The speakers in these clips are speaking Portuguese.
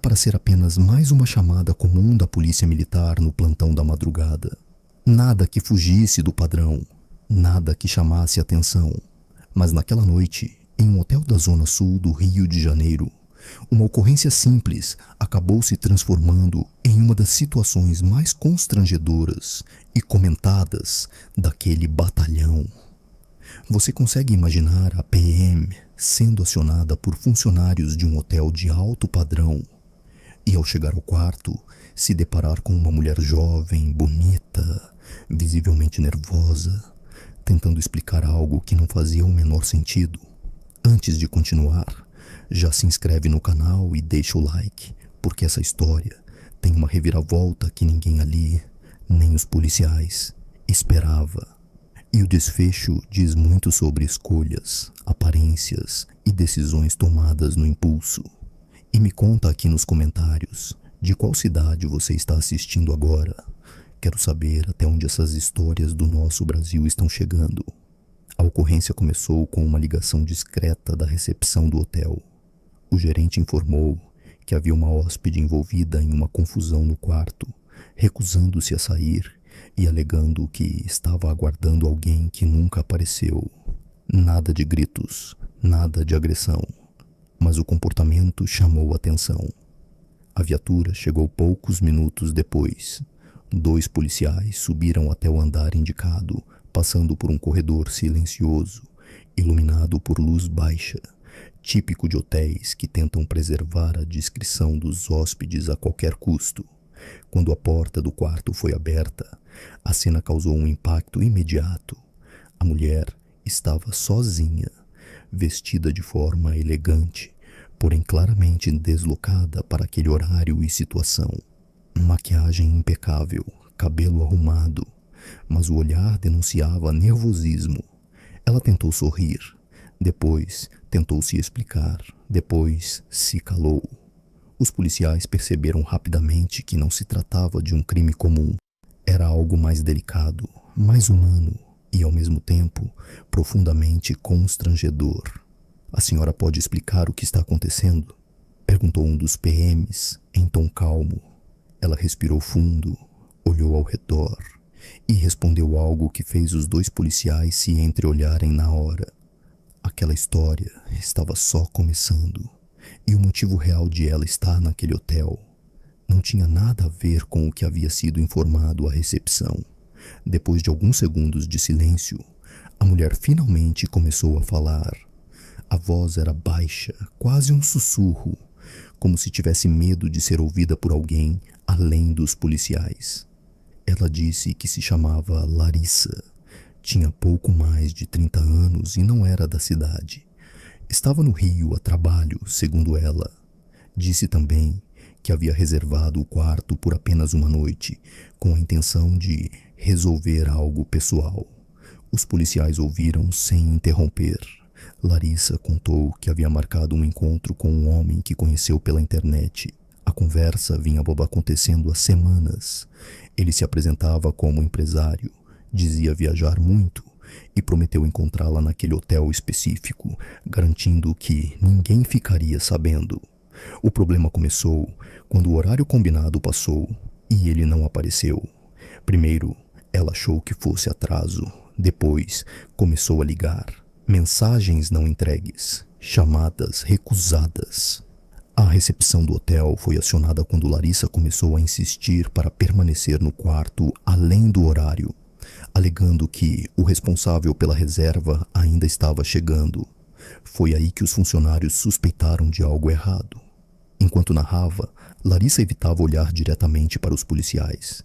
para ser apenas mais uma chamada comum da polícia militar no plantão da madrugada. Nada que fugisse do padrão, nada que chamasse atenção. Mas naquela noite, em um hotel da zona sul do Rio de Janeiro, uma ocorrência simples acabou se transformando em uma das situações mais constrangedoras e comentadas daquele batalhão. Você consegue imaginar a PM sendo acionada por funcionários de um hotel de alto padrão e, ao chegar ao quarto, se deparar com uma mulher jovem, bonita, visivelmente nervosa, tentando explicar algo que não fazia o menor sentido? Antes de continuar, já se inscreve no canal e deixa o like, porque essa história tem uma reviravolta que ninguém ali, nem os policiais, esperava. E o desfecho diz muito sobre escolhas, aparências e decisões tomadas no impulso. E me conta aqui nos comentários de qual cidade você está assistindo agora. Quero saber até onde essas histórias do nosso Brasil estão chegando. A ocorrência começou com uma ligação discreta da recepção do hotel. O gerente informou que havia uma hóspede envolvida em uma confusão no quarto, recusando-se a sair e alegando que estava aguardando alguém que nunca apareceu. Nada de gritos, nada de agressão, mas o comportamento chamou atenção. A viatura chegou poucos minutos depois. 2 policiais subiram até o andar indicado, passando por um corredor silencioso, iluminado por luz baixa, típico de hotéis que tentam preservar a discrição dos hóspedes a qualquer custo. Quando a porta do quarto foi aberta, a cena causou um impacto imediato. A mulher estava sozinha, vestida de forma elegante, porém claramente deslocada para aquele horário e situação. Maquiagem impecável, cabelo arrumado, mas o olhar denunciava nervosismo. Ela tentou sorrir, depois tentou se explicar, depois se calou. Os policiais perceberam rapidamente que não se tratava de um crime comum. Era algo mais delicado, mais humano e, ao mesmo tempo, profundamente constrangedor. A senhora pode explicar o que está acontecendo? Perguntou um dos PMs em tom calmo. Ela respirou fundo, olhou ao redor e respondeu algo que fez os 2 policiais se entreolharem na hora. Aquela história estava só começando. E o motivo real de ela estar naquele hotel não tinha nada a ver com o que havia sido informado à recepção. Depois de alguns segundos de silêncio, a mulher finalmente começou a falar. A voz era baixa, quase um sussurro, como se tivesse medo de ser ouvida por alguém além dos policiais. Ela disse que se chamava Larissa, tinha pouco mais de 30 anos e não era da cidade. Estava no Rio a trabalho, segundo ela. Disse também que havia reservado o quarto por apenas uma noite, com a intenção de resolver algo pessoal. Os policiais ouviram sem interromper. Larissa contou que havia marcado um encontro com um homem que conheceu pela internet. A conversa vinha acontecendo há semanas. Ele se apresentava como empresário, dizia viajar muito e prometeu encontrá-la naquele hotel específico, garantindo que ninguém ficaria sabendo. O problema começou quando o horário combinado passou e ele não apareceu. Primeiro, ela achou que fosse atraso. Depois, começou a ligar. Mensagens não entregues, chamadas recusadas. A recepção do hotel foi acionada quando Larissa começou a insistir para permanecer no quarto além do horário, alegando que o responsável pela reserva ainda estava chegando. Foi aí que os funcionários suspeitaram de algo errado. Enquanto narrava, Larissa evitava olhar diretamente para os policiais.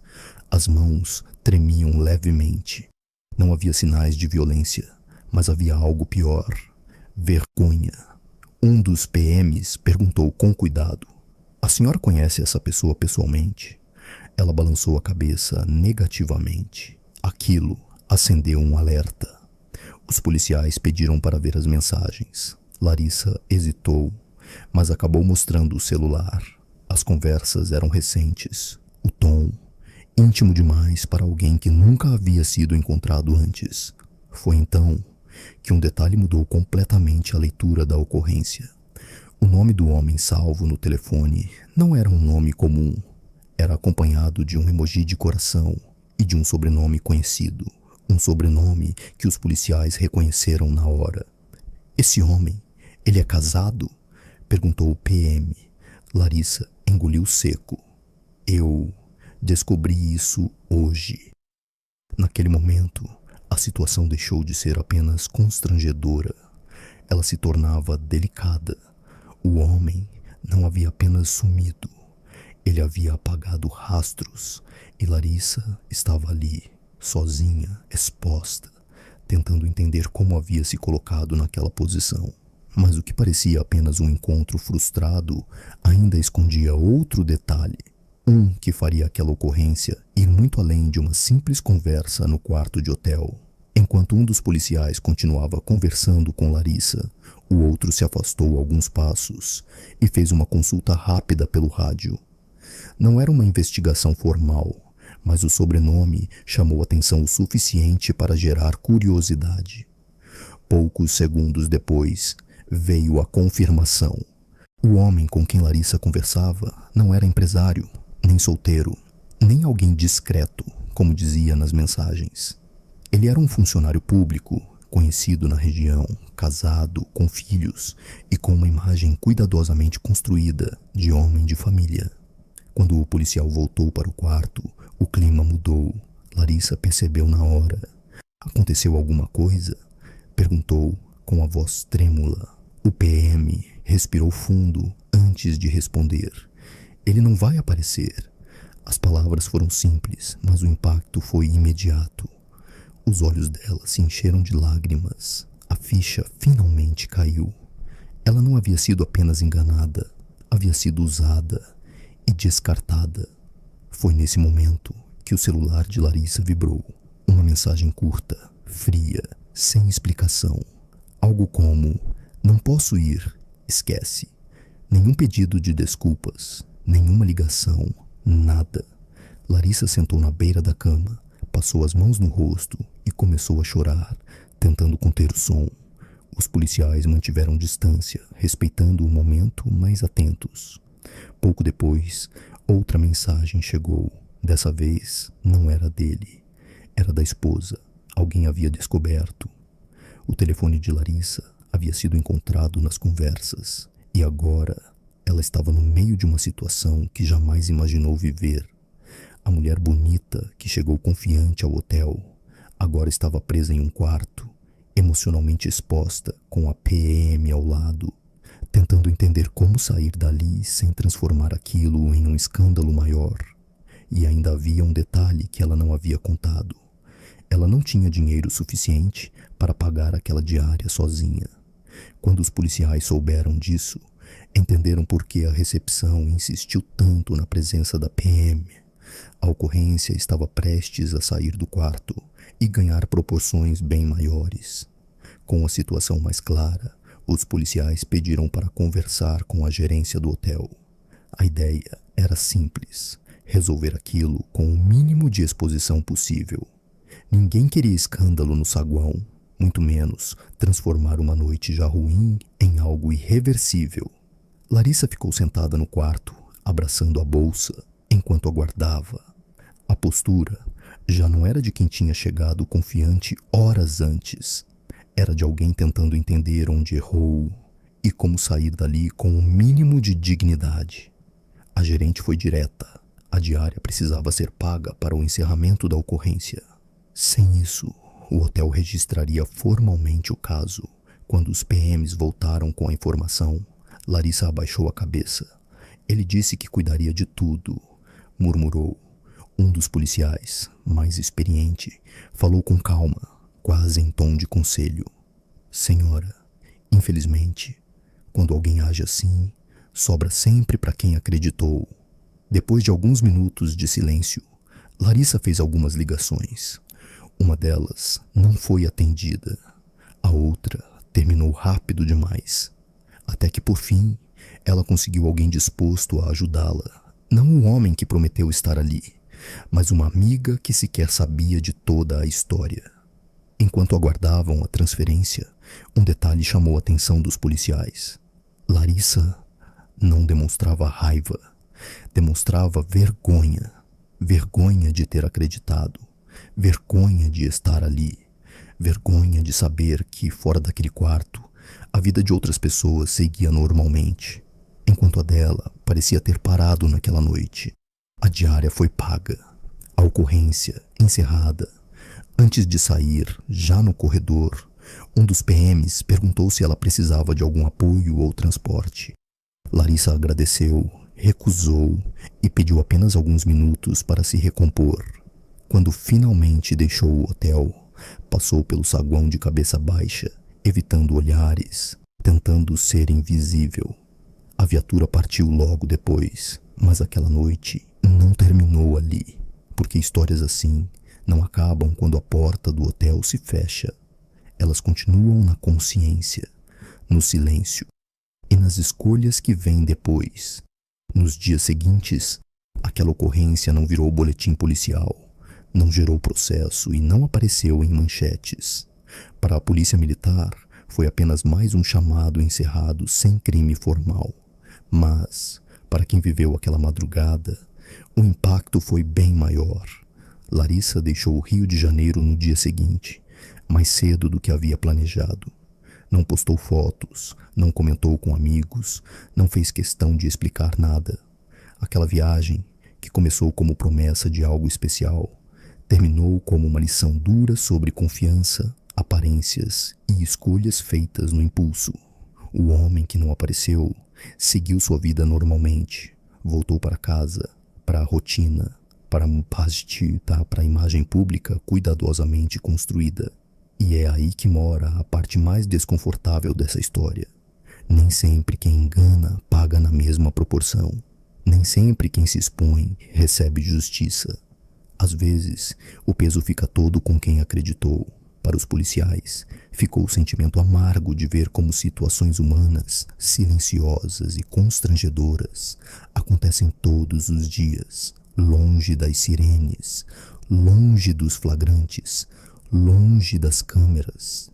As mãos tremiam levemente. Não havia sinais de violência, mas havia algo pior: vergonha. Um dos PMs perguntou com cuidado: "A senhora conhece essa pessoa pessoalmente?" Ela balançou a cabeça negativamente. Aquilo acendeu um alerta. Os policiais pediram para ver as mensagens. Larissa hesitou, mas acabou mostrando o celular. As conversas eram recentes. O tom, íntimo demais para alguém que nunca havia sido encontrado antes. Foi então que um detalhe mudou completamente a leitura da ocorrência. O nome do homem salvo no telefone Não era um nome comum. Era acompanhado de um emoji de coração e de um sobrenome conhecido. Um sobrenome que os policiais reconheceram na hora. Esse homem, ele é casado? Perguntou o PM. Larissa engoliu seco. Eu descobri isso hoje. Naquele momento, a situação deixou de ser apenas constrangedora. Ela se tornava delicada. O homem não havia apenas sumido. Ele havia apagado rastros e Larissa estava ali, sozinha, exposta, tentando entender como havia se colocado naquela posição. Mas o que parecia apenas um encontro frustrado ainda escondia outro detalhe. Um que faria aquela ocorrência ir muito além de uma simples conversa no quarto de hotel. Enquanto um dos policiais continuava conversando com Larissa, o outro se afastou alguns passos e fez uma consulta rápida pelo rádio. Não era uma investigação formal, mas o sobrenome chamou atenção o suficiente para gerar curiosidade. Poucos segundos depois, veio a confirmação. O homem com quem Larissa conversava não era empresário, nem solteiro, nem alguém discreto, como dizia nas mensagens. Ele era um funcionário público, conhecido na região, casado, com filhos e com uma imagem cuidadosamente construída de homem de família. Quando o policial voltou para o quarto, o clima mudou. Larissa percebeu na hora. Aconteceu alguma coisa? Perguntou com a voz trêmula. O PM respirou fundo antes de responder. Ele não vai aparecer. As palavras foram simples, mas o impacto foi imediato. Os olhos dela se encheram de lágrimas. A ficha finalmente caiu. Ela não havia sido apenas enganada, havia sido usada e descartada. Foi nesse momento que o celular de Larissa vibrou. Uma mensagem curta, fria, sem explicação. Algo como: não posso ir, esquece. Nenhum pedido de desculpas, nenhuma ligação, nada. Larissa sentou na beira da cama, passou as mãos no rosto e começou a chorar, tentando conter o som. Os policiais mantiveram distância, respeitando o momento, mas atentos. Pouco depois, outra mensagem chegou. Dessa vez, não era dele. Era da esposa. Alguém havia descoberto. O telefone de Larissa havia sido encontrado nas conversas. E agora, ela estava no meio de uma situação que jamais imaginou viver. A mulher bonita, que chegou confiante ao hotel, agora estava presa em um quarto, emocionalmente exposta, com a PM ao lado, tentando entender como sair dali sem transformar aquilo em um escândalo maior. E ainda havia um detalhe que ela não havia contado. Ela não tinha dinheiro suficiente para pagar aquela diária sozinha. Quando os policiais souberam disso, entenderam por que a recepção insistiu tanto na presença da PM. A ocorrência estava prestes a sair do quarto e ganhar proporções bem maiores. Com a situação mais clara, os policiais pediram para conversar com a gerência do hotel. A ideia era simples: resolver aquilo com o mínimo de exposição possível. Ninguém queria escândalo no saguão, muito menos transformar uma noite já ruim em algo irreversível. Larissa ficou sentada no quarto, abraçando a bolsa, enquanto aguardava. A postura já não era de quem tinha chegado confiante horas antes. Era de alguém tentando entender onde errou e como sair dali com o mínimo de dignidade. A gerente foi direta. A diária precisava ser paga para o encerramento da ocorrência. Sem isso, o hotel registraria formalmente o caso. Quando os PMs voltaram com a informação, Larissa abaixou a cabeça. Ele disse que cuidaria de tudo, murmurou. Um dos policiais, mais experiente, falou com calma, quase em tom de conselho. Senhora, infelizmente, quando alguém age assim, sobra sempre para quem acreditou. Depois de alguns minutos de silêncio, Larissa fez algumas ligações. Uma delas não foi atendida. A outra terminou rápido demais. Até que, por fim, ela conseguiu alguém disposto a ajudá-la. Não o homem que prometeu estar ali, mas uma amiga que sequer sabia de toda a história. Enquanto aguardavam a transferência, um detalhe chamou a atenção dos policiais. Larissa não demonstrava raiva, Demonstrava vergonha, vergonha de ter acreditado, vergonha de estar ali, vergonha de saber que, fora daquele quarto, a vida de outras pessoas seguia normalmente, enquanto a dela parecia ter parado naquela noite. A diária foi paga, a ocorrência encerrada. Antes de sair, já no corredor, um dos PMs perguntou se ela precisava de algum apoio ou transporte. Larissa agradeceu, recusou e pediu apenas alguns minutos para se recompor. Quando finalmente deixou o hotel, passou pelo saguão de cabeça baixa, evitando olhares, tentando ser invisível. A viatura partiu logo depois, mas aquela noite não terminou ali, porque histórias assim não acabam quando a porta do hotel se fecha. Elas continuam na consciência, no silêncio e nas escolhas que vêm depois. Nos dias seguintes, aquela ocorrência não virou boletim policial, não gerou processo e não apareceu em manchetes. Para a polícia militar, foi apenas mais um chamado encerrado sem crime formal. Mas, para quem viveu aquela madrugada, o impacto foi bem maior. Larissa deixou o Rio de Janeiro no dia seguinte, mais cedo do que havia planejado. Não postou fotos, não comentou com amigos, não fez questão de explicar nada. Aquela viagem, que começou como promessa de algo especial, terminou como uma lição dura sobre confiança, aparências e escolhas feitas no impulso. O homem que não apareceu seguiu sua vida normalmente, voltou para casa, para a rotina, para a imagem pública cuidadosamente construída. E é aí que mora a parte mais desconfortável dessa história. Nem sempre quem engana paga na mesma proporção. Nem sempre quem se expõe recebe justiça. Às vezes, o peso fica todo com quem acreditou. Para os policiais, ficou o sentimento amargo de ver como situações humanas, silenciosas e constrangedoras, acontecem todos os dias, longe das sirenes, longe dos flagrantes, longe das câmeras.